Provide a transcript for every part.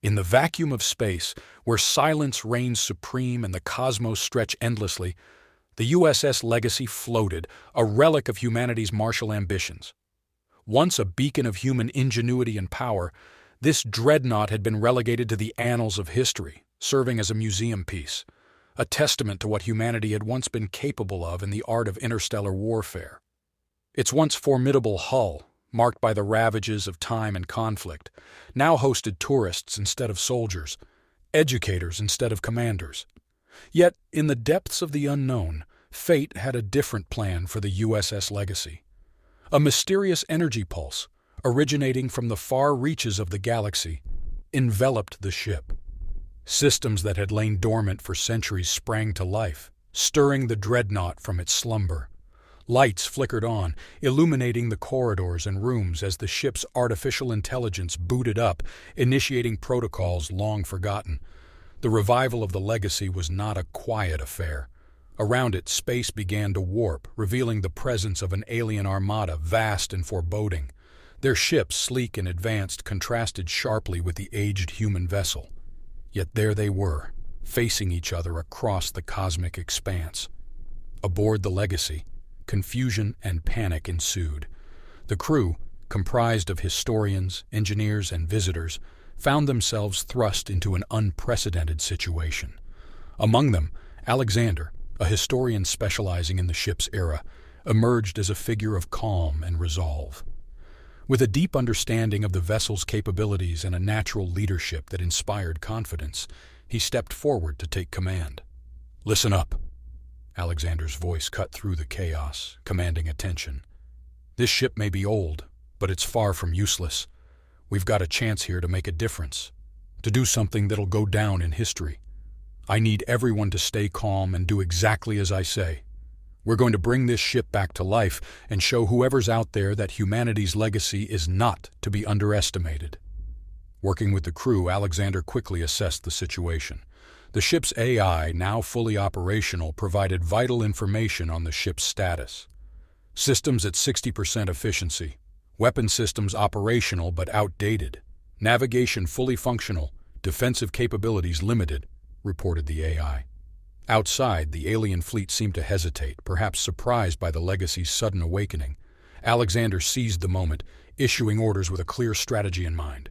In the vacuum of space, where silence reigns supreme and the cosmos stretch endlessly, the USS Legacy floated, a relic of humanity's martial ambitions. Once a beacon of human ingenuity and power, this dreadnought had been relegated to the annals of history, serving as a museum piece, a testament to what humanity had once been capable of in the art of interstellar warfare. Its once formidable hull, marked by the ravages of time and conflict, now hosted tourists instead of soldiers, educators instead of commanders. Yet, in the depths of the unknown, fate had a different plan for the USS Legacy. A mysterious energy pulse, originating from the far reaches of the galaxy, enveloped the ship. Systems that had lain dormant for centuries sprang to life, stirring the dreadnought from its slumber. Lights flickered on, illuminating the corridors and rooms as the ship's artificial intelligence booted up, initiating protocols long forgotten. The revival of the Legacy was not a quiet affair. Around it, space began to warp, revealing the presence of an alien armada, vast and foreboding. Their ships, sleek and advanced, contrasted sharply with the aged human vessel. Yet there they were, facing each other across the cosmic expanse. Aboard the Legacy, confusion and panic ensued. The crew, comprised of historians, engineers, and visitors, found themselves thrust into an unprecedented situation. Among them, Alexander, a historian specializing in the ship's era, emerged as a figure of calm and resolve. With a deep understanding of the vessel's capabilities and a natural leadership that inspired confidence, he stepped forward to take command. "Listen up." Alexander's voice cut through the chaos, commanding attention. "This ship may be old, but it's far from useless. We've got a chance here to make a difference, to do something that'll go down in history. I need everyone to stay calm and do exactly as I say. We're going to bring this ship back to life and show whoever's out there that humanity's legacy is not to be underestimated." Working with the crew, Alexander quickly assessed the situation. The ship's AI, now fully operational, provided vital information on the ship's status. Systems at 60% efficiency, weapon systems operational but outdated, navigation fully functional, defensive capabilities limited, reported the AI. Outside, the alien fleet seemed to hesitate, perhaps surprised by the Legacy's sudden awakening. Alexander seized the moment, issuing orders with a clear strategy in mind.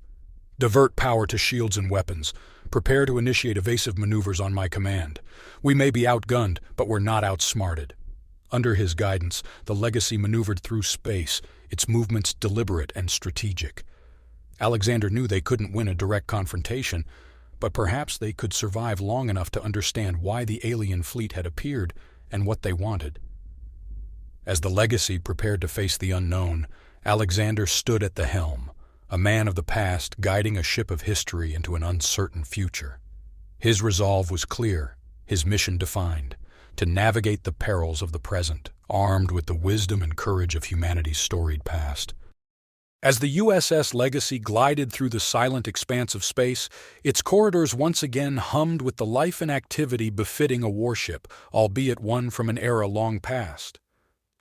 "Divert power to shields and weapons. Prepare to initiate evasive maneuvers on my command. We may be outgunned, but we're not outsmarted." Under his guidance, the Legacy maneuvered through space, its movements deliberate and strategic. Alexander knew they couldn't win a direct confrontation, but perhaps they could survive long enough to understand why the alien fleet had appeared and what they wanted. As the Legacy prepared to face the unknown, Alexander stood at the helm, a man of the past guiding a ship of history into an uncertain future. His resolve was clear, his mission defined, to navigate the perils of the present, armed with the wisdom and courage of humanity's storied past. As the USS Legacy glided through the silent expanse of space, its corridors once again hummed with the life and activity befitting a warship, albeit one from an era long past.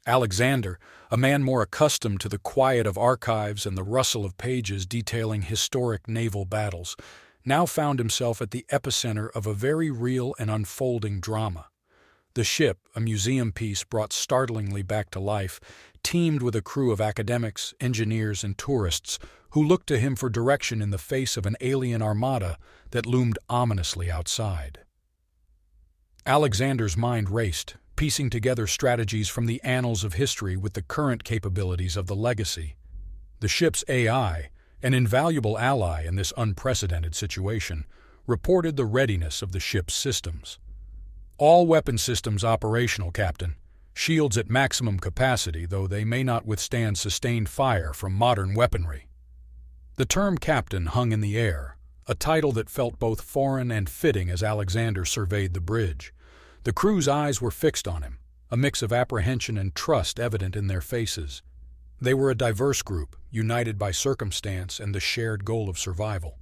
Alexander, a man more accustomed to the quiet of archives and the rustle of pages detailing historic naval battles, now found himself at the epicenter of a very real and unfolding drama. The ship, a museum piece brought startlingly back to life, teemed with a crew of academics, engineers, and tourists who looked to him for direction in the face of an alien armada that loomed ominously outside. Alexander's mind raced, piecing together strategies from the annals of history with the current capabilities of the Legacy. The ship's AI, an invaluable ally in this unprecedented situation, reported the readiness of the ship's systems. "All weapon systems operational, Captain. Shields at maximum capacity, though they may not withstand sustained fire from modern weaponry." The term captain hung in the air, a title that felt both foreign and fitting as Alexander surveyed the bridge. The crew's eyes were fixed on him, a mix of apprehension and trust evident in their faces. They were a diverse group, united by circumstance and the shared goal of survival.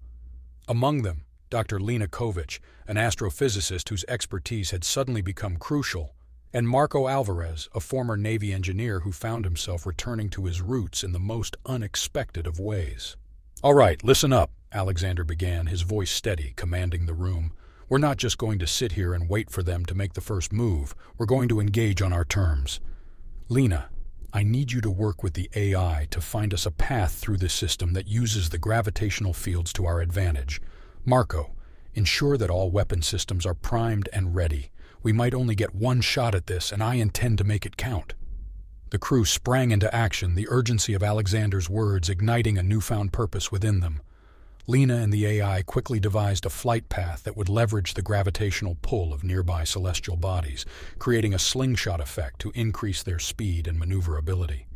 Among them, Dr. Lena Kovic, an astrophysicist whose expertise had suddenly become crucial, and Marco Alvarez, a former Navy engineer who found himself returning to his roots in the most unexpected of ways. "All right, listen up," Alexander began, his voice steady, commanding the room. "We're not just going to sit here and wait for them to make the first move. We're going to engage on our terms. Lena, I need you to work with the AI to find us a path through this system that uses the gravitational fields to our advantage. Marco, ensure that all weapon systems are primed and ready. We might only get one shot at this, and I intend to make it count." The crew sprang into action, the urgency of Alexander's words igniting a newfound purpose within them. Lena and the AI quickly devised a flight path that would leverage the gravitational pull of nearby celestial bodies, creating a slingshot effect to increase their speed and maneuverability.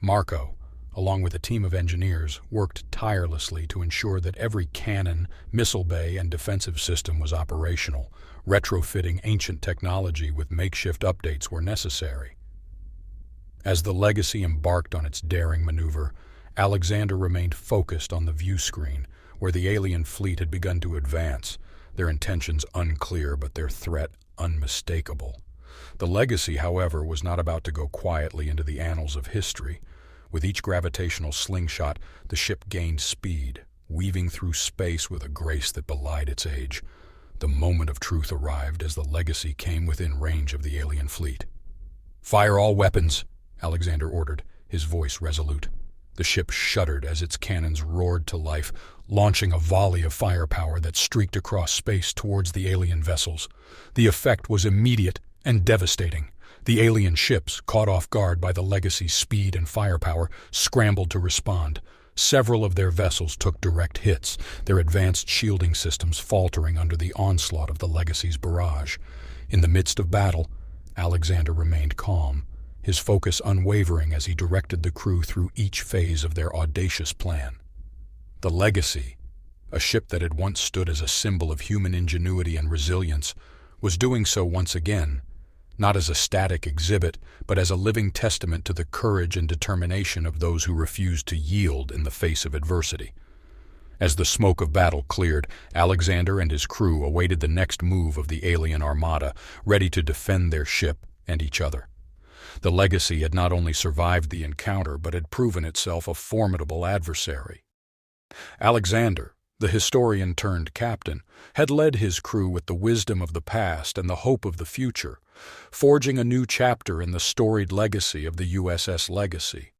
Marco, along with a team of engineers, worked tirelessly to ensure that every cannon, missile bay, and defensive system was operational, retrofitting ancient technology with makeshift updates where necessary. As the Legacy embarked on its daring maneuver, Alexander remained focused on the view screen, where the alien fleet had begun to advance, their intentions unclear but their threat unmistakable. The Legacy, however, was not about to go quietly into the annals of history. With each gravitational slingshot, the ship gained speed, weaving through space with a grace that belied its age. The moment of truth arrived as the Legacy came within range of the alien fleet. "Fire all weapons," Alexander ordered, his voice resolute. The ship shuddered as its cannons roared to life, launching a volley of firepower that streaked across space towards the alien vessels. The effect was immediate and devastating. The alien ships, caught off guard by the Legacy's speed and firepower, scrambled to respond. Several of their vessels took direct hits, their advanced shielding systems faltering under the onslaught of the Legacy's barrage. In the midst of battle, Alexander remained calm, his focus unwavering as he directed the crew through each phase of their audacious plan. The Legacy, a ship that had once stood as a symbol of human ingenuity and resilience, was doing so once again, not as a static exhibit, but as a living testament to the courage and determination of those who refused to yield in the face of adversity. As the smoke of battle cleared, Alexander and his crew awaited the next move of the alien armada, ready to defend their ship and each other. The Legacy had not only survived the encounter, but had proven itself a formidable adversary. Alexander, the historian-turned-captain, had led his crew with the wisdom of the past and the hope of the future, forging a new chapter in the storied legacy of the USS Legacy.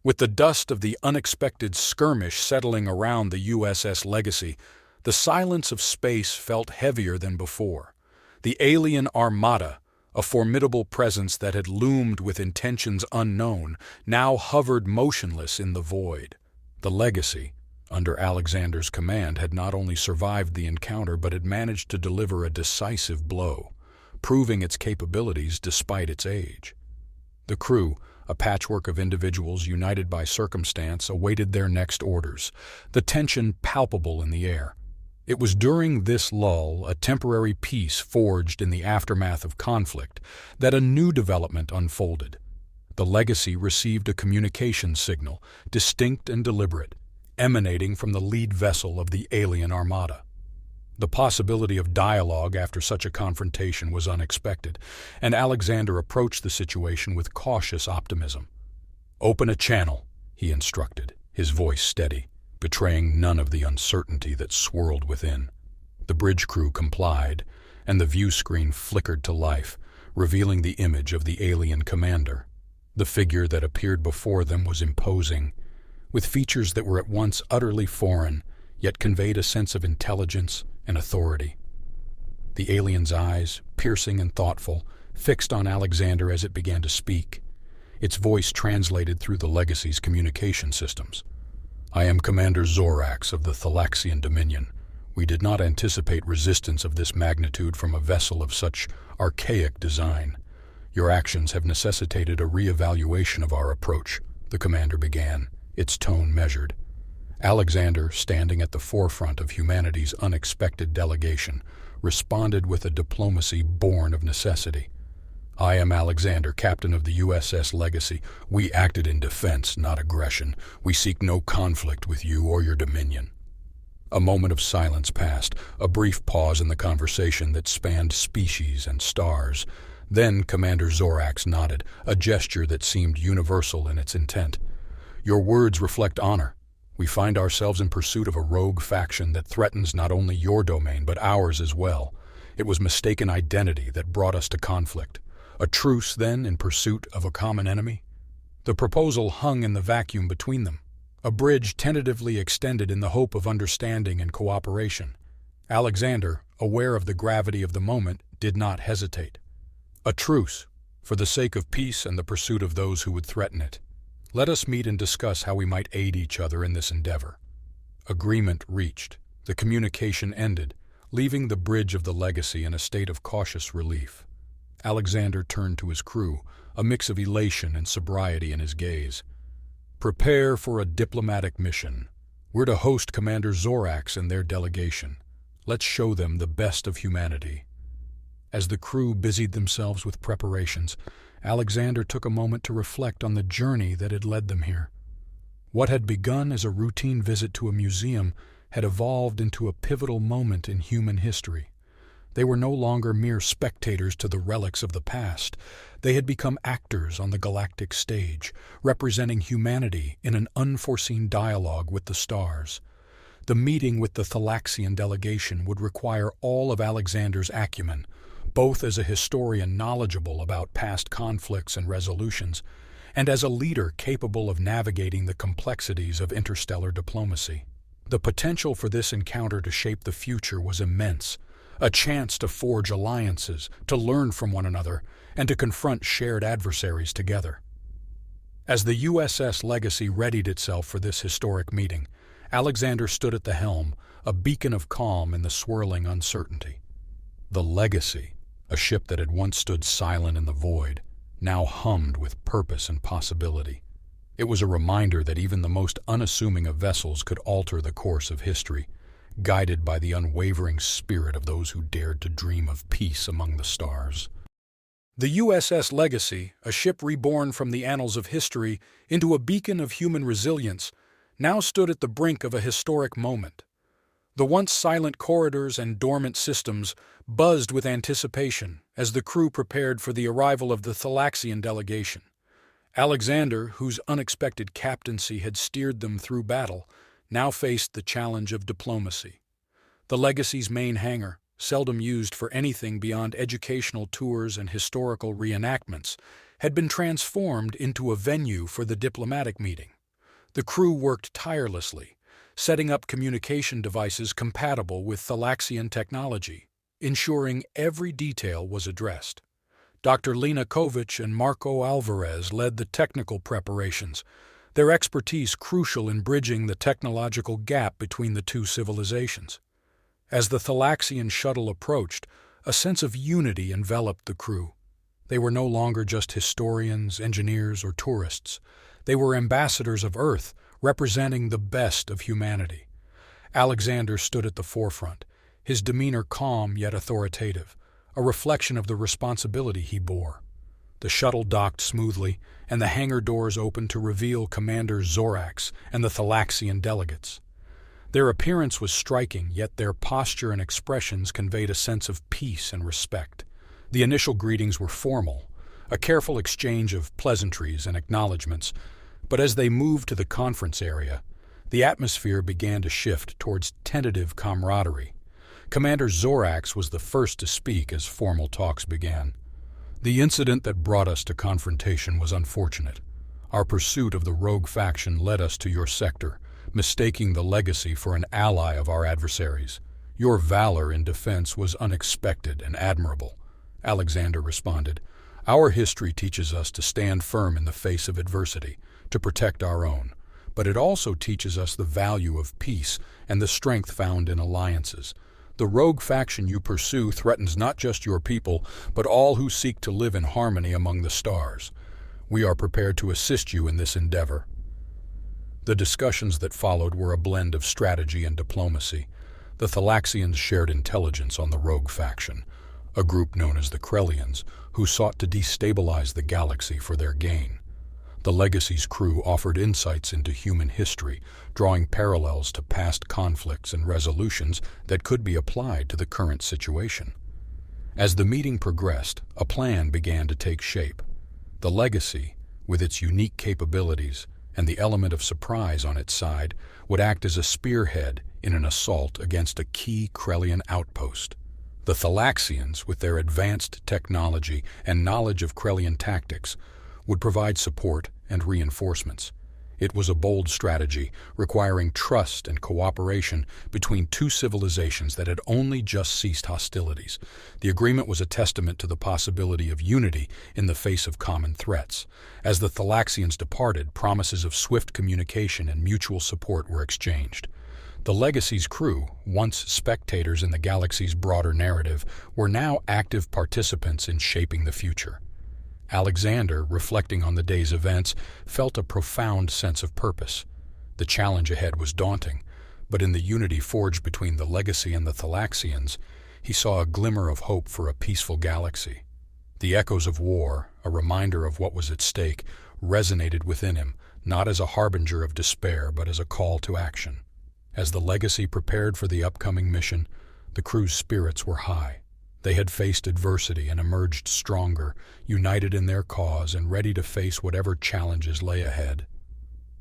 With the dust of the unexpected skirmish settling around the USS Legacy, the silence of space felt heavier than before. The alien armada, a formidable presence that had loomed with intentions unknown, now hovered motionless in the void. The Legacy, under Alexander's command, had not only survived the encounter but had managed to deliver a decisive blow, proving its capabilities despite its age. The crew, a patchwork of individuals united by circumstance, awaited their next orders, the tension palpable in the air. It was during this lull, a temporary peace forged in the aftermath of conflict, that a new development unfolded. The Legacy received a communication signal, distinct and deliberate, emanating from the lead vessel of the alien armada. The possibility of dialogue after such a confrontation was unexpected, and Alexander approached the situation with cautious optimism. "Open a channel," he instructed, his voice steady, betraying none of the uncertainty that swirled within. The bridge crew complied, and the view screen flickered to life, revealing the image of the alien commander. The figure that appeared before them was imposing, with features that were at once utterly foreign, yet conveyed a sense of intelligence and authority. The alien's eyes, piercing and thoughtful, fixed on Alexander as it began to speak. Its voice translated through the Legacy's communication systems. "I am Commander Zorax of the Thalaxian Dominion. We did not anticipate resistance of this magnitude from a vessel of such archaic design. Your actions have necessitated a re-evaluation of our approach," the commander began, its tone measured. Alexander, standing at the forefront of humanity's unexpected delegation, responded with a diplomacy born of necessity. "I am Alexander, captain of the USS Legacy. We acted in defense, not aggression. We seek no conflict with you or your dominion." A moment of silence passed, a brief pause in the conversation that spanned species and stars. Then Commander Zorax nodded, a gesture that seemed universal in its intent. "Your words reflect honor. We find ourselves in pursuit of a rogue faction that threatens not only your domain but ours as well. It was mistaken identity that brought us to conflict. A truce, then, in pursuit of a common enemy? The proposal hung in the vacuum between them, a bridge tentatively extended in the hope of understanding and cooperation. Alexander, aware of the gravity of the moment, did not hesitate. A truce, for the sake of peace and the pursuit of those who would threaten it. Let us meet and discuss how we might aid each other in this endeavor. Agreement reached. The communication ended, leaving the bridge of the Legacy in a state of cautious relief. Alexander turned to his crew, a mix of elation and sobriety in his gaze. Prepare for a diplomatic mission. We're to host Commander Zorax and their delegation. Let's show them the best of humanity. As the crew busied themselves with preparations, Alexander took a moment to reflect on the journey that had led them here. What had begun as a routine visit to a museum had evolved into a pivotal moment in human history. They were no longer mere spectators to the relics of the past. They had become actors on the galactic stage, representing humanity in an unforeseen dialogue with the stars. The meeting with the Thalaxian delegation would require all of Alexander's acumen, both as a historian knowledgeable about past conflicts and resolutions, and as a leader capable of navigating the complexities of interstellar diplomacy. The potential for this encounter to shape the future was immense, a chance to forge alliances, to learn from one another, and to confront shared adversaries together. As the USS Legacy readied itself for this historic meeting, Alexander stood at the helm, a beacon of calm in the swirling uncertainty. The Legacy, a ship that had once stood silent in the void, now hummed with purpose and possibility. It was a reminder that even the most unassuming of vessels could alter the course of history, guided by the unwavering spirit of those who dared to dream of peace among the stars. The USS Legacy, a ship reborn from the annals of history into a beacon of human resilience, now stood at the brink of a historic moment. The once silent corridors and dormant systems buzzed with anticipation as the crew prepared for the arrival of the Thalaxian delegation. Alexander, whose unexpected captaincy had steered them through battle, now faced the challenge of diplomacy. The Legacy's main hangar, seldom used for anything beyond educational tours and historical reenactments, had been transformed into a venue for the diplomatic meeting. The crew worked tirelessly, setting up communication devices compatible with Thalaxian technology, ensuring every detail was addressed. Dr. Lena Kovic and Marco Alvarez led the technical preparations, their expertise crucial in bridging the technological gap between the two civilizations. As the Thalaxian shuttle approached, a sense of unity enveloped the crew. They were no longer just historians, engineers, or tourists. They were ambassadors of Earth, representing the best of humanity. Alexander stood at the forefront, his demeanor calm yet authoritative, a reflection of the responsibility he bore. The shuttle docked smoothly, and the hangar doors opened to reveal Commander Zorax and the Thalaxian delegates. Their appearance was striking, yet their posture and expressions conveyed a sense of peace and respect. The initial greetings were formal, a careful exchange of pleasantries and acknowledgments, but as they moved to the conference area, the atmosphere began to shift towards tentative camaraderie. Commander Zorax was the first to speak as formal talks began. The incident that brought us to confrontation was unfortunate. Our pursuit of the rogue faction led us to your sector, mistaking the Legacy for an ally of our adversaries. Your valor in defense was unexpected and admirable, Alexander responded. Our history teaches us to stand firm in the face of adversity, to protect our own, but it also teaches us the value of peace and the strength found in alliances. The rogue faction you pursue threatens not just your people, but all who seek to live in harmony among the stars. We are prepared to assist you in this endeavor. The discussions that followed were a blend of strategy and diplomacy. The Thalaxians shared intelligence on the rogue faction, a group known as the Krellians, who sought to destabilize the galaxy for their gain. The Legacy's crew offered insights into human history, drawing parallels to past conflicts and resolutions that could be applied to the current situation. As the meeting progressed, a plan began to take shape. The Legacy, with its unique capabilities, and the element of surprise on its side would act as a spearhead in an assault against a key Krellian outpost. The Thalaxians, with their advanced technology and knowledge of Krellian tactics, would provide support and reinforcements. It was a bold strategy, requiring trust and cooperation between two civilizations that had only just ceased hostilities. The agreement was a testament to the possibility of unity in the face of common threats. As the Thalaxians departed, promises of swift communication and mutual support were exchanged. The Legacy's crew, once spectators in the galaxy's broader narrative, were now active participants in shaping the future. Alexander, reflecting on the day's events, felt a profound sense of purpose. The challenge ahead was daunting, but in the unity forged between the Legacy and the Thalaxians, he saw a glimmer of hope for a peaceful galaxy. The echoes of war, a reminder of what was at stake, resonated within him, not as a harbinger of despair, but as a call to action. As the Legacy prepared for the upcoming mission, the crew's spirits were high. They had faced adversity and emerged stronger, united in their cause and ready to face whatever challenges lay ahead.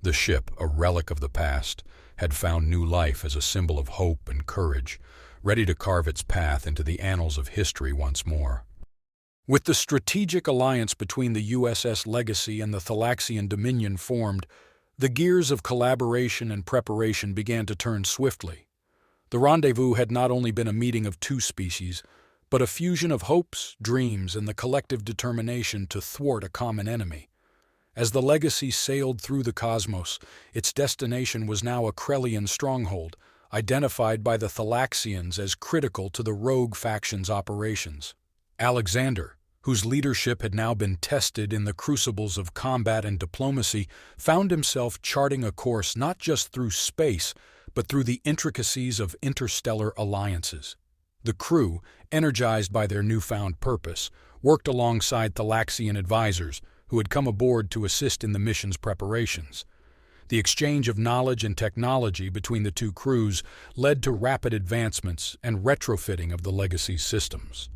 The ship, a relic of the past, had found new life as a symbol of hope and courage, ready to carve its path into the annals of history once more. With the strategic alliance between the USS Legacy and the Thalaxian Dominion formed, the gears of collaboration and preparation began to turn swiftly. The rendezvous had not only been a meeting of two species, but a fusion of hopes, dreams, and the collective determination to thwart a common enemy. As the Legacy sailed through the cosmos, its destination was now a Krellian stronghold, identified by the Thalaxians as critical to the rogue faction's operations. Alexander, whose leadership had now been tested in the crucibles of combat and diplomacy, found himself charting a course not just through space, but through the intricacies of interstellar alliances. The crew, energized by their newfound purpose, worked alongside Thalaxian advisors who had come aboard to assist in the mission's preparations. The exchange of knowledge and technology between the two crews led to rapid advancements and retrofitting of the Legacy's systems.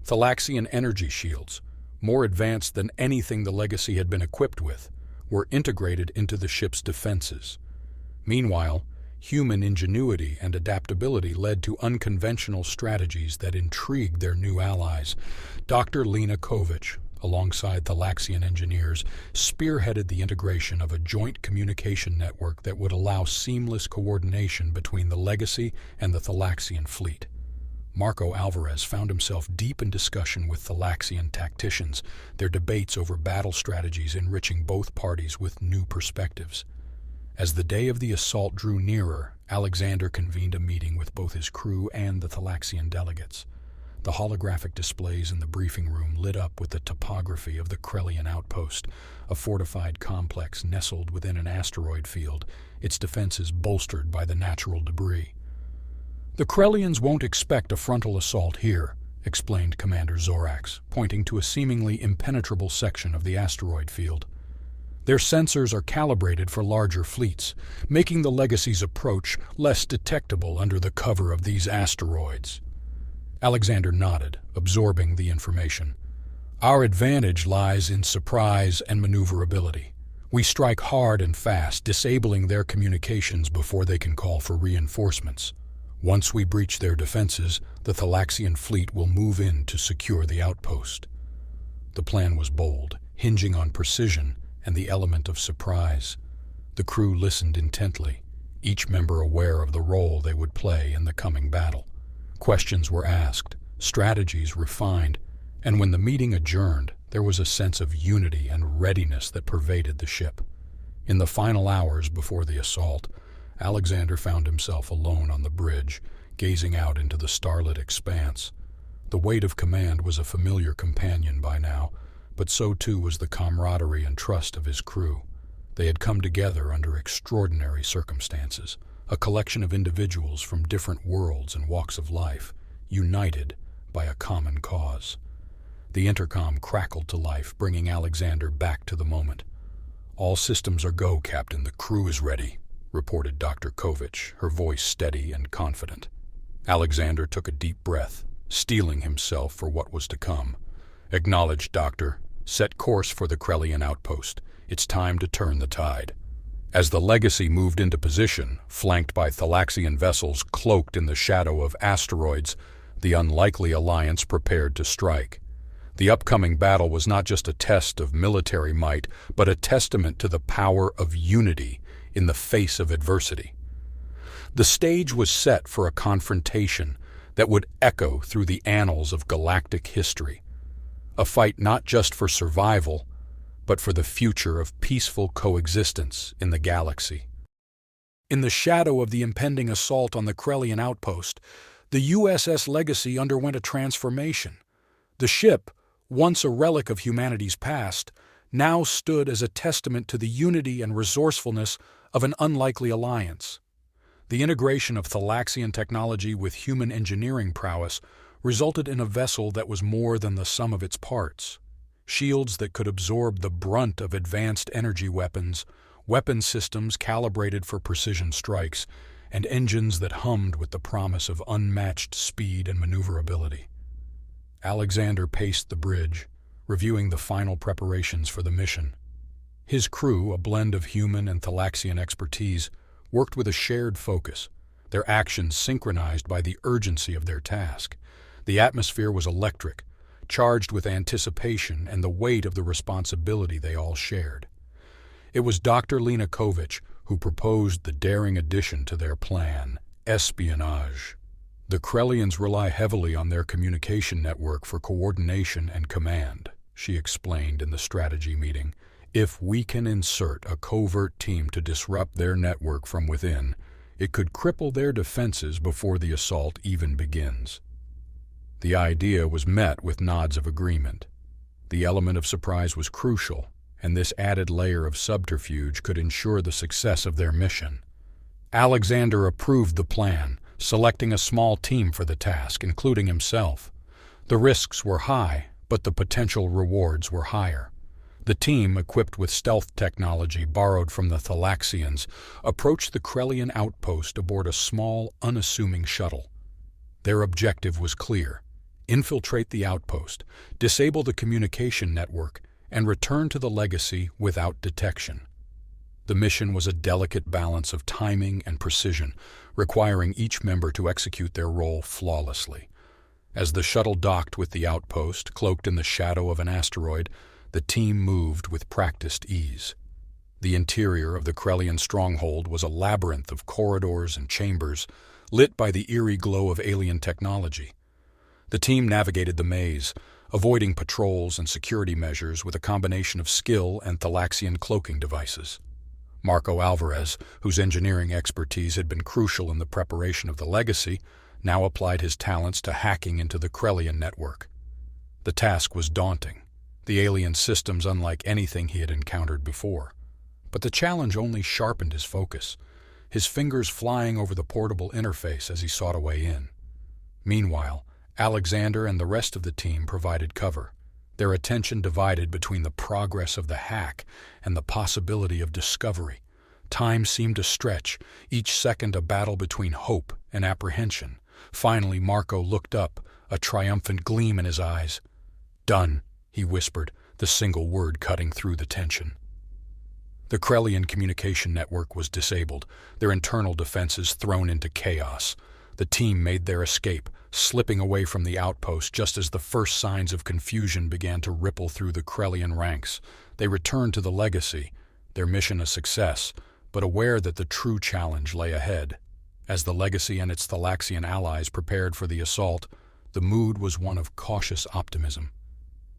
Thalaxian energy shields, more advanced than anything the Legacy had been equipped with, were integrated into the ship's defenses. Meanwhile, human ingenuity and adaptability led to unconventional strategies that intrigued their new allies. Dr. Lena Kovic, alongside Thalaxian engineers, spearheaded the integration of a joint communication network that would allow seamless coordination between the Legacy and the Thalaxian fleet. Marco Alvarez found himself deep in discussion with Thalaxian tacticians, their debates over battle strategies enriching both parties with new perspectives. As the day of the assault drew nearer, Alexander convened a meeting with both his crew and the Thalaxian delegates. The holographic displays in the briefing room lit up with the topography of the Krellian outpost, a fortified complex nestled within an asteroid field, its defenses bolstered by the natural debris. "The Krellians won't expect a frontal assault here," explained Commander Zorax, pointing to a seemingly impenetrable section of the asteroid field. "Their sensors are calibrated for larger fleets, making the Legacy's approach less detectable under the cover of these asteroids." Alexander nodded, absorbing the information. "Our advantage lies in surprise and maneuverability. We strike hard and fast, disabling their communications before they can call for reinforcements. Once we breach their defenses, the Thalaxian fleet will move in to secure the outpost." The plan was bold, hinging on precision and the element of surprise. The crew listened intently, each member aware of the role they would play in the coming battle. Questions were asked, strategies refined, and when the meeting adjourned, there was a sense of unity and readiness that pervaded the ship. In the final hours before the assault, Alexander found himself alone on the bridge, gazing out into the starlit expanse. The weight of command was a familiar companion by now, but so too was the camaraderie and trust of his crew. They had come together under extraordinary circumstances, a collection of individuals from different worlds and walks of life, united by a common cause. The intercom crackled to life, bringing Alexander back to the moment. "All systems are go, Captain. The crew is ready," reported Dr. Kovic, her voice steady and confident. Alexander took a deep breath, steeling himself for what was to come. "Acknowledged, Doctor. Set course for the Krellian outpost. It's time to turn the tide." As the Legacy moved into position, flanked by Thalaxian vessels cloaked in the shadow of asteroids, the unlikely alliance prepared to strike. The upcoming battle was not just a test of military might, but a testament to the power of unity in the face of adversity. The stage was set for a confrontation that would echo through the annals of galactic history, a fight not just for survival, but for the future of peaceful coexistence in the galaxy. In the shadow of the impending assault on the Krellian outpost, the USS Legacy underwent a transformation. The ship, once a relic of humanity's past, now stood as a testament to the unity and resourcefulness of an unlikely alliance. The integration of Thalaxian technology with human engineering prowess resulted in a vessel that was more than the sum of its parts. Shields that could absorb the brunt of advanced energy weapons, weapon systems calibrated for precision strikes, and engines that hummed with the promise of unmatched speed and maneuverability. Alexander paced the bridge, reviewing the final preparations for the mission. His crew, a blend of human and Thalaxian expertise, worked with a shared focus, their actions synchronized by the urgency of their task. The atmosphere was electric, charged with anticipation and the weight of the responsibility they all shared. It was Dr. Lena Kovich who proposed the daring addition to their plan: espionage. The Krellians rely heavily on their communication network for coordination and command, she explained in the strategy meeting. If we can insert a covert team to disrupt their network from within, it could cripple their defenses before the assault even begins. The idea was met with nods of agreement. The element of surprise was crucial, and this added layer of subterfuge could ensure the success of their mission. Alexander approved the plan, selecting a small team for the task, including himself. The risks were high, but the potential rewards were higher. The team, equipped with stealth technology borrowed from the Thalaxians, approached the Krellian outpost aboard a small, unassuming shuttle. Their objective was clear: infiltrate the outpost, disable the communication network, and return to the Legacy without detection. The mission was a delicate balance of timing and precision, requiring each member to execute their role flawlessly. As the shuttle docked with the outpost, cloaked in the shadow of an asteroid, the team moved with practiced ease. The interior of the Krellian stronghold was a labyrinth of corridors and chambers, lit by the eerie glow of alien technology. The team navigated the maze, avoiding patrols and security measures with a combination of skill and Thalaxian cloaking devices. Marco Alvarez, whose engineering expertise had been crucial in the preparation of the Legacy, now applied his talents to hacking into the Krellian network. The task was daunting, the alien systems unlike anything he had encountered before. But the challenge only sharpened his focus, his fingers flying over the portable interface as he sought a way in. Meanwhile, Alexander and the rest of the team provided cover, their attention divided between the progress of the hack and the possibility of discovery. Time seemed to stretch, each second a battle between hope and apprehension. Finally, Marco looked up, a triumphant gleam in his eyes. "Done," he whispered, the single word cutting through the tension. The Krellian communication network was disabled, their internal defenses thrown into chaos. The team made their escape, slipping away from the outpost just as the first signs of confusion began to ripple through the Krellian ranks. They returned to the Legacy, their mission a success, but aware that the true challenge lay ahead. As the Legacy and its Thalaxian allies prepared for the assault, the mood was one of cautious optimism.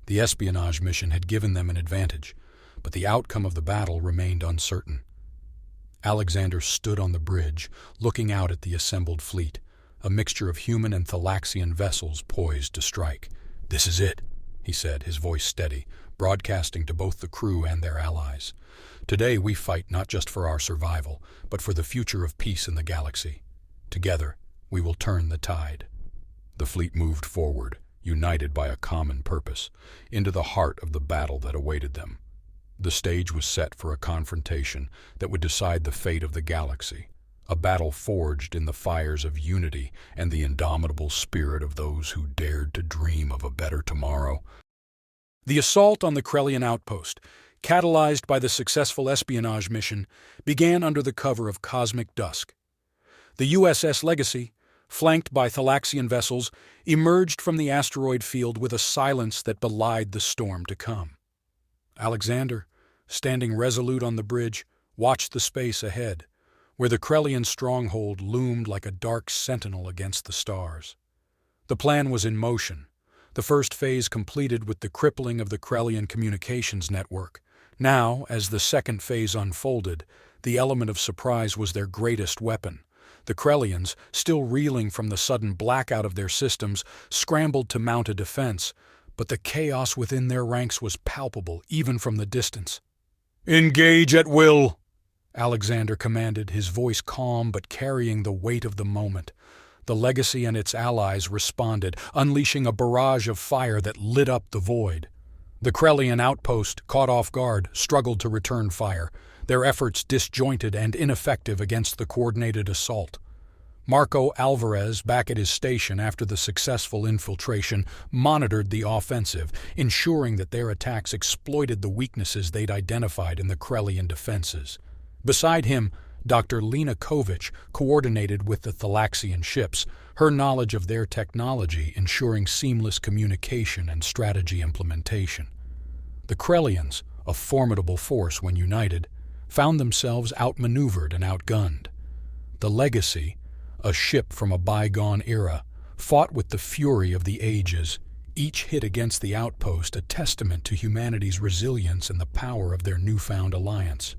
The espionage mission had given them an advantage, but the outcome of the battle remained uncertain. Alexander stood on the bridge, looking out at the assembled fleet, a mixture of human and Thalaxian vessels poised to strike. "This is it," he said, his voice steady, broadcasting to both the crew and their allies. "Today we fight not just for our survival, but for the future of peace in the galaxy. Together, we will turn the tide." The fleet moved forward, united by a common purpose, into the heart of the battle that awaited them. The stage was set for a confrontation that would decide the fate of the galaxy, a battle forged in the fires of unity and the indomitable spirit of those who dared to dream of a better tomorrow. The assault on the Krellian outpost catalyzed by the successful espionage mission, began under the cover of cosmic dusk. The USS Legacy, flanked by Thalaxian vessels, emerged from the asteroid field with a silence that belied the storm to come. Alexander, standing resolute on the bridge, watched the space ahead, where the Krellian stronghold loomed like a dark sentinel against the stars. The plan was in motion, the first phase completed with the crippling of the Krellian communications network. Now, as the second phase unfolded, the element of surprise was their greatest weapon. The Krellians, still reeling from the sudden blackout of their systems, scrambled to mount a defense, but the chaos within their ranks was palpable even from the distance. "Engage at will!" Alexander commanded, his voice calm but carrying the weight of the moment. The Legacy and its allies responded, unleashing a barrage of fire that lit up the void. The Krellian outpost, caught off guard, struggled to return fire, their efforts disjointed and ineffective against the coordinated assault. Marco Alvarez, back at his station after the successful infiltration, monitored the offensive, ensuring that their attacks exploited the weaknesses they'd identified in the Krellian defenses. Beside him, Dr. Lena Kovic coordinated with the Thalaxian ships, her knowledge of their technology ensuring seamless communication and strategy implementation. The Krellians, a formidable force when united, found themselves outmaneuvered and outgunned. The Legacy, a ship from a bygone era, fought with the fury of the ages, each hit against the outpost a testament to humanity's resilience and the power of their newfound alliance.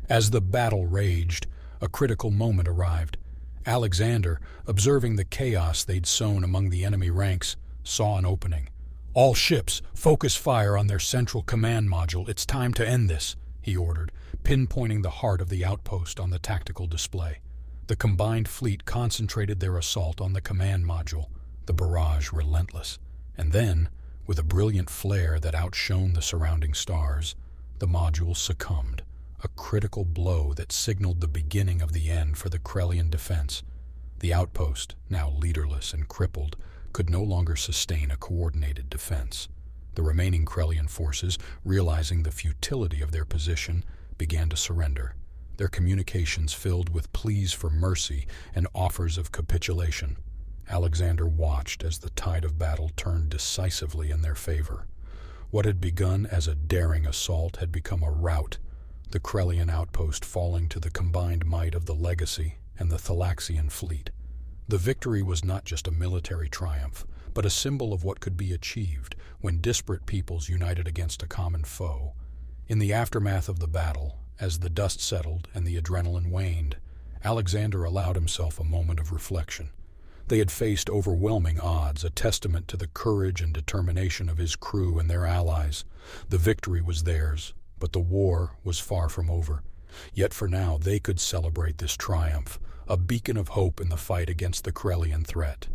As the battle raged, a critical moment arrived. Alexander, observing the chaos they'd sown among the enemy ranks, saw an opening. "All ships, focus fire on their central command module. It's time to end this," he ordered, pinpointing the heart of the outpost on the tactical display. The combined fleet concentrated their assault on the command module, the barrage relentless. And then, with a brilliant flare that outshone the surrounding stars, the module succumbed, a critical blow that signaled the beginning of the end for the Krellian defense. The outpost, now leaderless and crippled, could no longer sustain a coordinated defense. The remaining Krellian forces, realizing the futility of their position, began to surrender, their communications filled with pleas for mercy and offers of capitulation. Alexander watched as the tide of battle turned decisively in their favor. What had begun as a daring assault had become a rout, the Krellian outpost falling to the combined might of the Legacy and the Thalaxian fleet. The victory was not just a military triumph, but a symbol of what could be achieved when disparate peoples united against a common foe. In the aftermath of the battle, as the dust settled and the adrenaline waned, Alexander allowed himself a moment of reflection. They had faced overwhelming odds, a testament to the courage and determination of his crew and their allies. The victory was theirs, but the war was far from over. Yet for now they could celebrate this triumph, a beacon of hope in the fight against the Krellian threat.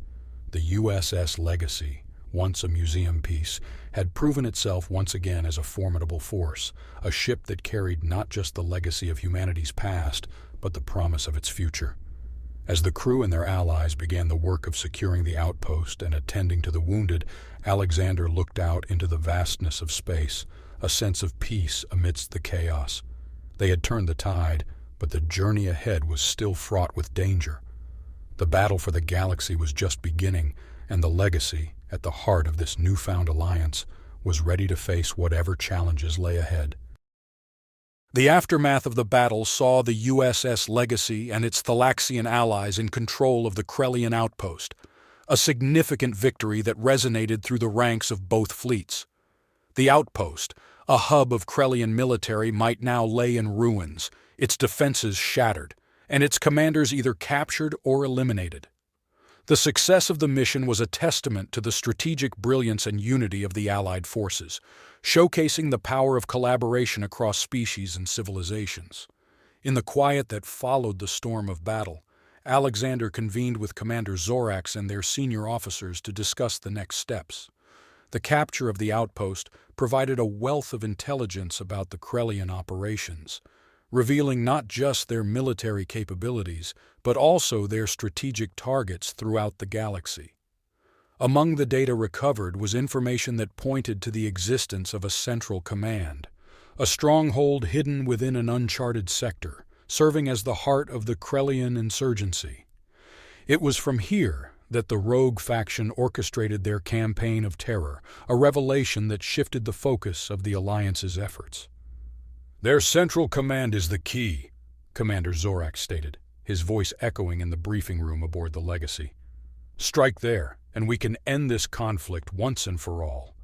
The USS Legacy, once a museum piece, had proven itself once again as a formidable force, a ship that carried not just the legacy of humanity's past, but the promise of its future. As the crew and their allies began the work of securing the outpost and attending to the wounded, Alexander looked out into the vastness of space, a sense of peace amidst the chaos. They had turned the tide, but the journey ahead was still fraught with danger. The battle for the galaxy was just beginning, and the Legacy, at the heart of this newfound alliance, was ready to face whatever challenges lay ahead. The aftermath of the battle saw the USS Legacy and its Thalaxian allies in control of the Krellian outpost, a significant victory that resonated through the ranks of both fleets. The outpost, a hub of Krellian military, might now lay in ruins, its defenses shattered, and its commanders either captured or eliminated. The success of the mission was a testament to the strategic brilliance and unity of the Allied forces, showcasing the power of collaboration across species and civilizations. In the quiet that followed the storm of battle, Alexander convened with Commander Zorax and their senior officers to discuss the next steps. The capture of the outpost provided a wealth of intelligence about the Krellian operations, revealing not just their military capabilities, but also their strategic targets throughout the galaxy. Among the data recovered was information that pointed to the existence of a central command, a stronghold hidden within an uncharted sector, serving as the heart of the Krellian insurgency. It was from here that the rogue faction orchestrated their campaign of terror, a revelation that shifted the focus of the Alliance's efforts. "Their central command is the key," Commander Zorak stated, his voice echoing in the briefing room aboard the Legacy. "Strike there, and we can end this conflict once and for all."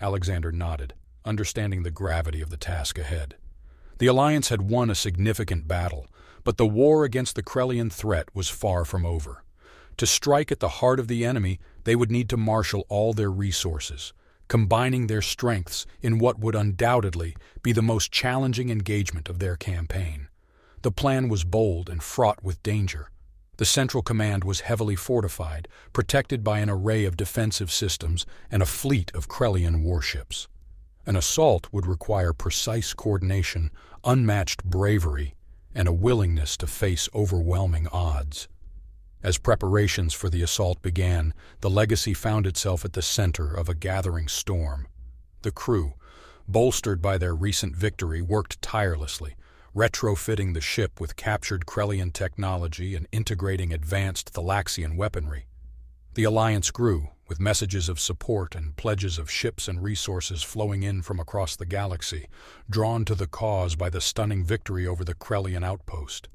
Alexander nodded, understanding the gravity of the task ahead. The Alliance had won a significant battle, but the war against the Krellian threat was far from over. To strike at the heart of the enemy, they would need to marshal all their resources, combining their strengths in what would undoubtedly be the most challenging engagement of their campaign. The plan was bold and fraught with danger. The Central Command was heavily fortified, protected by an array of defensive systems and a fleet of Krellian warships. An assault would require precise coordination, unmatched bravery, and a willingness to face overwhelming odds. As preparations for the assault began, the Legacy found itself at the center of a gathering storm. The crew, bolstered by their recent victory, worked tirelessly, retrofitting the ship with captured Krellian technology and integrating advanced Thalaxian weaponry. The Alliance grew, with messages of support and pledges of ships and resources flowing in from across the galaxy, drawn to the cause by the stunning victory over the Krellian outpost.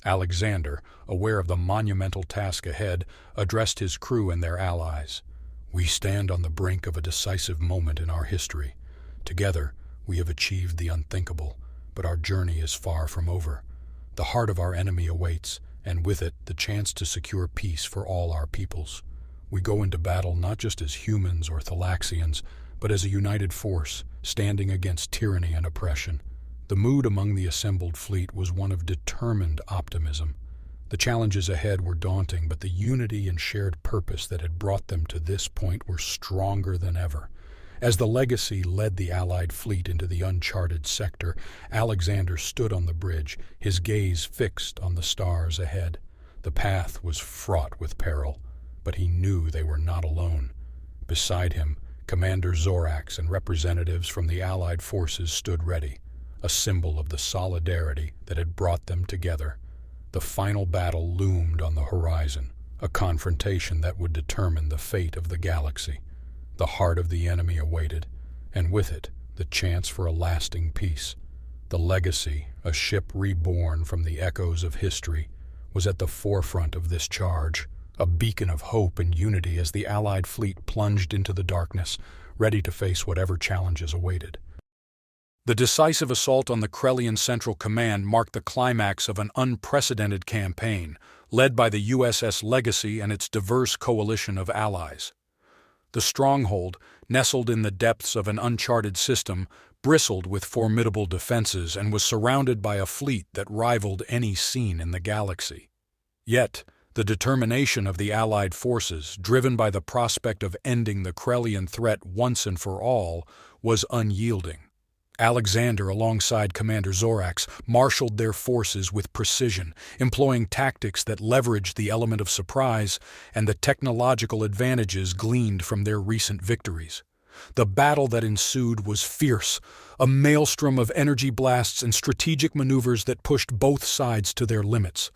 Alexander, aware of the monumental task ahead, addressed his crew and their allies. "We stand on the brink of a decisive moment in our history. Together, we have achieved the unthinkable, but our journey is far from over. The heart of our enemy awaits, and with it the chance to secure peace for all our peoples. We go into battle not just as humans or Thalaxians, but as a united force, standing against tyranny and oppression." The mood among the assembled fleet was one of determined optimism. The challenges ahead were daunting, but the unity and shared purpose that had brought them to this point were stronger than ever. As the Legacy led the Allied fleet into the uncharted sector, Alexander stood on the bridge, his gaze fixed on the stars ahead. The path was fraught with peril, but he knew they were not alone. Beside him, Commander Zorax and representatives from the Allied forces stood ready, a symbol of the solidarity that had brought them together. The final battle loomed on the horizon, a confrontation that would determine the fate of the galaxy. The heart of the enemy awaited, and with it, the chance for a lasting peace. The Legacy, a ship reborn from the echoes of history, was at the forefront of this charge, a beacon of hope and unity as the Allied fleet plunged into the darkness, ready to face whatever challenges awaited. The decisive assault on the Krellian Central Command marked the climax of an unprecedented campaign, led by the USS Legacy and its diverse coalition of allies. The stronghold, nestled in the depths of an uncharted system, bristled with formidable defenses and was surrounded by a fleet that rivaled any seen in the galaxy. Yet, the determination of the Allied forces, driven by the prospect of ending the Krellian threat once and for all, was unyielding. Alexander, alongside Commander Zorax, marshaled their forces with precision, employing tactics that leveraged the element of surprise and the technological advantages gleaned from their recent victories. The battle that ensued was fierce, a maelstrom of energy blasts and strategic maneuvers that pushed both sides to their limits.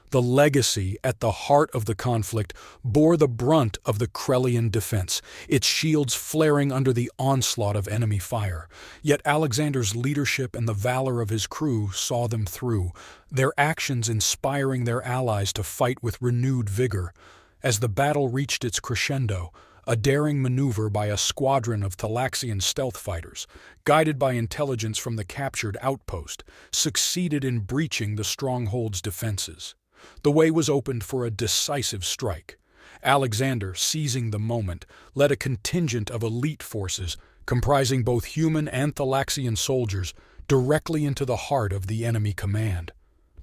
The Legacy, at the heart of the conflict, bore the brunt of the Krellian defense, its shields flaring under the onslaught of enemy fire. Yet Alexander's leadership and the valor of his crew saw them through, their actions inspiring their allies to fight with renewed vigor. As the battle reached its crescendo, a daring maneuver by a squadron of Thalaxian stealth fighters, guided by intelligence from the captured outpost, succeeded in breaching the stronghold's defenses. The way was opened for a decisive strike. Alexander, seizing the moment, led a contingent of elite forces, comprising both human and Thalaxian soldiers, directly into the heart of the enemy command.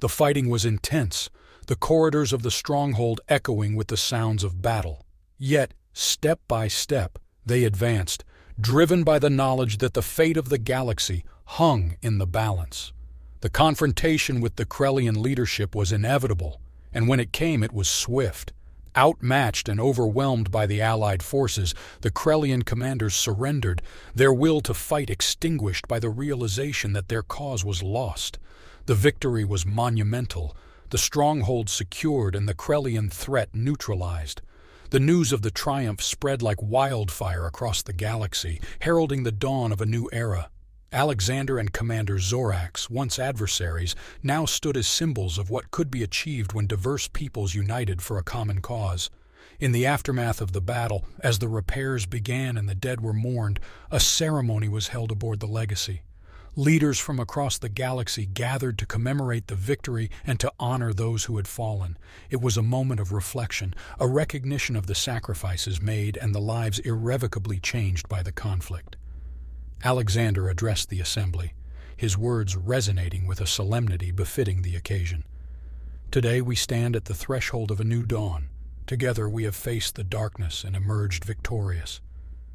The fighting was intense, the corridors of the stronghold echoing with the sounds of battle. Yet, step by step, they advanced, driven by the knowledge that the fate of the galaxy hung in the balance. The confrontation with the Krellian leadership was inevitable, and when it came, it was swift. Outmatched and overwhelmed by the Allied forces, the Krellian commanders surrendered, their will to fight extinguished by the realization that their cause was lost. The victory was monumental, the stronghold secured and the Krellian threat neutralized. The news of the triumph spread like wildfire across the galaxy, heralding the dawn of a new era. Alexander and Commander Zorax, once adversaries, now stood as symbols of what could be achieved when diverse peoples united for a common cause. In the aftermath of the battle, as the repairs began and the dead were mourned, a ceremony was held aboard the Legacy. Leaders from across the galaxy gathered to commemorate the victory and to honor those who had fallen. It was a moment of reflection, a recognition of the sacrifices made and the lives irrevocably changed by the conflict. Alexander addressed the assembly, his words resonating with a solemnity befitting the occasion. Today we stand at the threshold of a new dawn. Together we have faced the darkness and emerged victorious.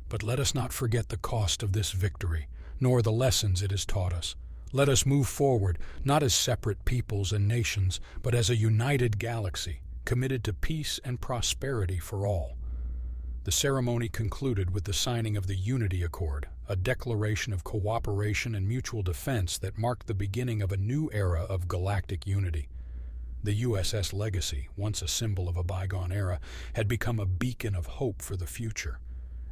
But let us not forget the cost of this victory, nor the lessons it has taught us. Let us move forward, not as separate peoples and nations, but as a united galaxy, committed to peace and prosperity for all. The ceremony concluded with the signing of the Unity Accord, a declaration of cooperation and mutual defense that marked the beginning of a new era of galactic unity. The USS Legacy, once a symbol of a bygone era, had become a beacon of hope for the future.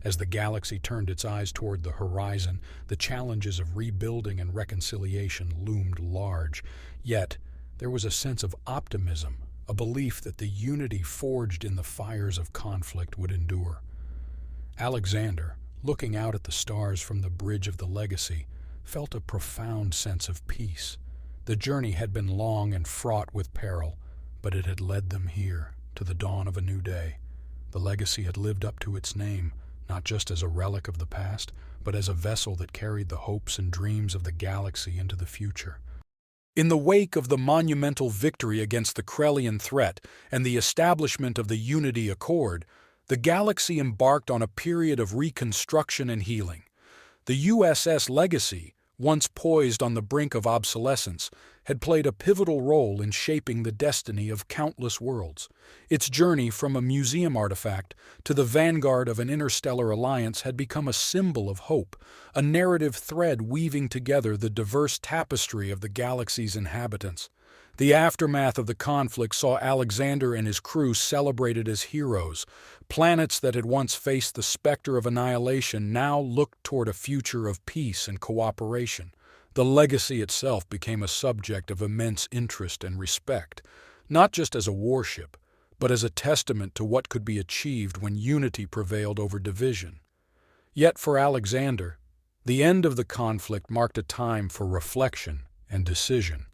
As the galaxy turned its eyes toward the horizon, the challenges of rebuilding and reconciliation loomed large. Yet, there was a sense of optimism, a belief that the unity forged in the fires of conflict would endure. Alexander, looking out at the stars from the bridge of the Legacy, felt a profound sense of peace. The journey had been long and fraught with peril, but it had led them here, to the dawn of a new day. The Legacy had lived up to its name, not just as a relic of the past, but as a vessel that carried the hopes and dreams of the galaxy into the future. In the wake of the monumental victory against the Krellian threat and the establishment of the Unity Accord, the galaxy embarked on a period of reconstruction and healing. The USS Legacy, once poised on the brink of obsolescence, had played a pivotal role in shaping the destiny of countless worlds. Its journey from a museum artifact to the vanguard of an interstellar alliance had become a symbol of hope, a narrative thread weaving together the diverse tapestry of the galaxy's inhabitants. The aftermath of the conflict saw Alexander and his crew celebrated as heroes. Planets that had once faced the specter of annihilation now looked toward a future of peace and cooperation. The Legacy itself became a subject of immense interest and respect, not just as a warship, but as a testament to what could be achieved when unity prevailed over division. Yet for Alexander, the end of the conflict marked a time for reflection and decision.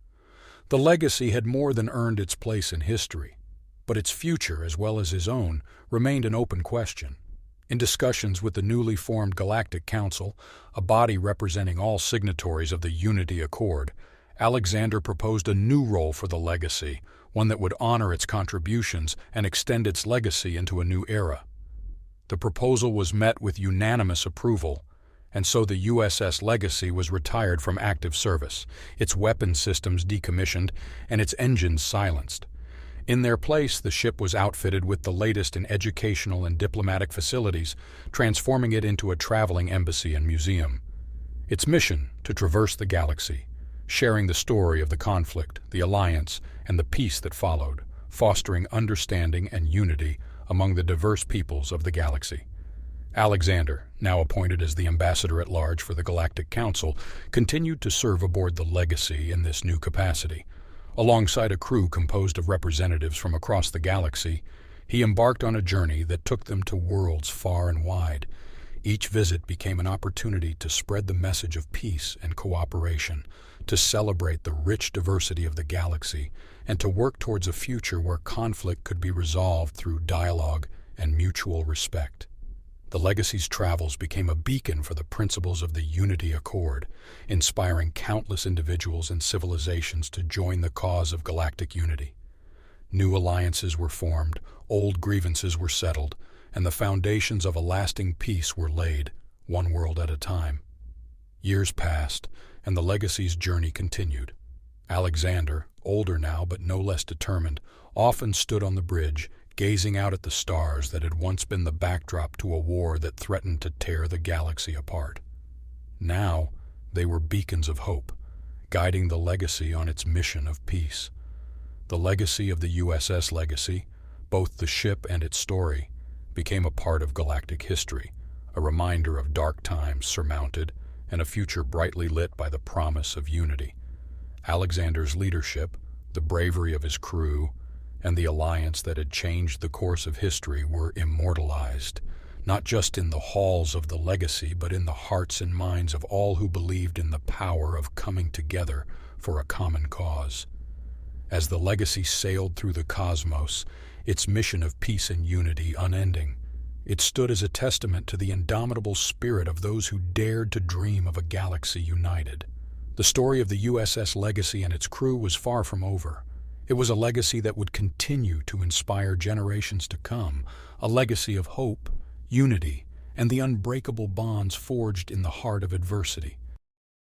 The Legacy had more than earned its place in history, but its future, as well as his own, remained an open question. In discussions with the newly formed Galactic Council, a body representing all signatories of the Unity Accord, Alexander proposed a new role for the Legacy, one that would honor its contributions and extend its legacy into a new era. The proposal was met with unanimous approval, and so the USS Legacy was retired from active service, its weapon systems decommissioned, and its engines silenced. In their place, the ship was outfitted with the latest in educational and diplomatic facilities, transforming it into a traveling embassy and museum. Its mission, to traverse the galaxy, sharing the story of the conflict, the alliance, and the peace that followed, fostering understanding and unity among the diverse peoples of the galaxy. Alexander, now appointed as the ambassador-at-large for the Galactic Council, continued to serve aboard the Legacy in this new capacity. Alongside a crew composed of representatives from across the galaxy, he embarked on a journey that took them to worlds far and wide. Each visit became an opportunity to spread the message of peace and cooperation, to celebrate the rich diversity of the galaxy, and to work towards a future where conflict could be resolved through dialogue and mutual respect. The Legacy's travels became a beacon for the principles of the Unity Accord, inspiring countless individuals and civilizations to join the cause of galactic unity. New alliances were formed, old grievances were settled, and the foundations of a lasting peace were laid, one world at a time. Years passed, and the Legacy's journey continued. Alexander, older now but no less determined, often stood on the bridge, gazing out at the stars that had once been the backdrop to a war that threatened to tear the galaxy apart. Now, they were beacons of hope, guiding the Legacy on its mission of peace. The legacy of the USS Legacy, both the ship and its story, became a part of galactic history, a reminder of dark times surmounted and a future brightly lit by the promise of unity. Alexander's leadership, the bravery of his crew, and the alliance that had changed the course of history were immortalized, not just in the halls of the Legacy, but in the hearts and minds of all who believed in the power of coming together for a common cause. As the Legacy sailed through the cosmos, its mission of peace and unity unending, it stood as a testament to the indomitable spirit of those who dared to dream of a galaxy united. The story of the USS Legacy and its crew was far from over. It was a legacy that would continue to inspire generations to come, a legacy of hope, unity, and the unbreakable bonds forged in the heart of adversity.